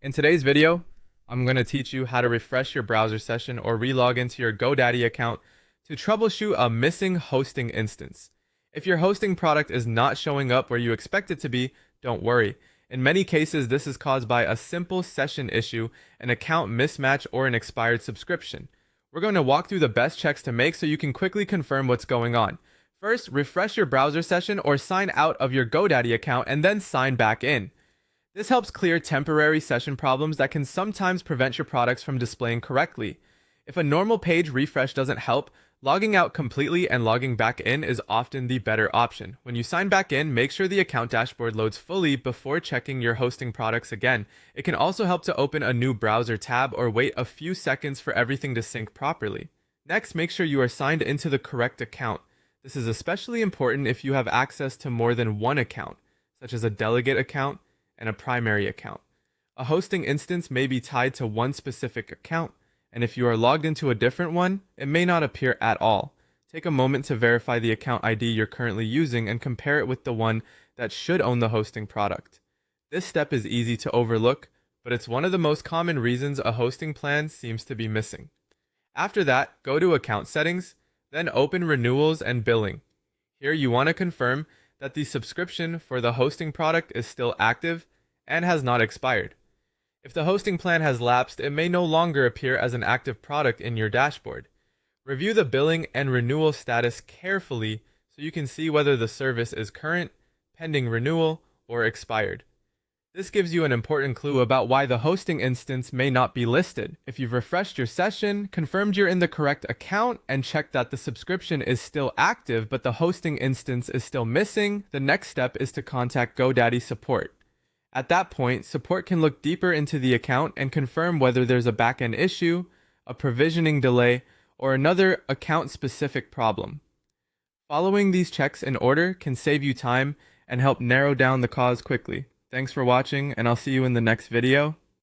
In today's video, I'm going to teach you how to refresh your browser session or relog into your GoDaddy account to troubleshoot a missing hosting instance. If your hosting product is not showing up where you expect it to be, don't worry. In many cases, this is caused by a simple session issue, an account mismatch, or an expired subscription. We're going to walk through the best checks to make so you can quickly confirm what's going on. First, refresh your browser session or sign out of your GoDaddy account and then sign back in. This helps clear temporary session problems that can sometimes prevent your products from displaying correctly. If a normal page refresh doesn't help, logging out completely and logging back in is often the better option. When you sign back in, make sure the account dashboard loads fully before checking your hosting products again. It can also help to open a new browser tab or wait a few seconds for everything to sync properly. Next, make sure you are signed into the correct account. This is especially important if you have access to more than one account, such as a delegate account and a primary account. A hosting instance may be tied to one specific account, and if you are logged into a different one, it may not appear at all. Take a moment to verify the account ID you're currently using and compare it with the one that should own the hosting product. This step is easy to overlook, but it's one of the most common reasons a hosting plan seems to be missing. After that, go to Account Settings, then open Renewals and Billing. Here you want to confirm that the subscription for the hosting product is still active and has not expired. If the hosting plan has lapsed, it may no longer appear as an active product in your dashboard. Review the billing and renewal status carefully so you can see whether the service is current, pending renewal, or expired. This gives you an important clue about why the hosting instance may not be listed. If you've refreshed your session, confirmed you're in the correct account, and checked that the subscription is still active but the hosting instance is still missing, the next step is to contact GoDaddy support. At that point, support can look deeper into the account and confirm whether there's a backend issue, a provisioning delay, or another account-specific problem. Following these checks in order can save you time and help narrow down the cause quickly. Thanks for watching, and I'll see you in the next video.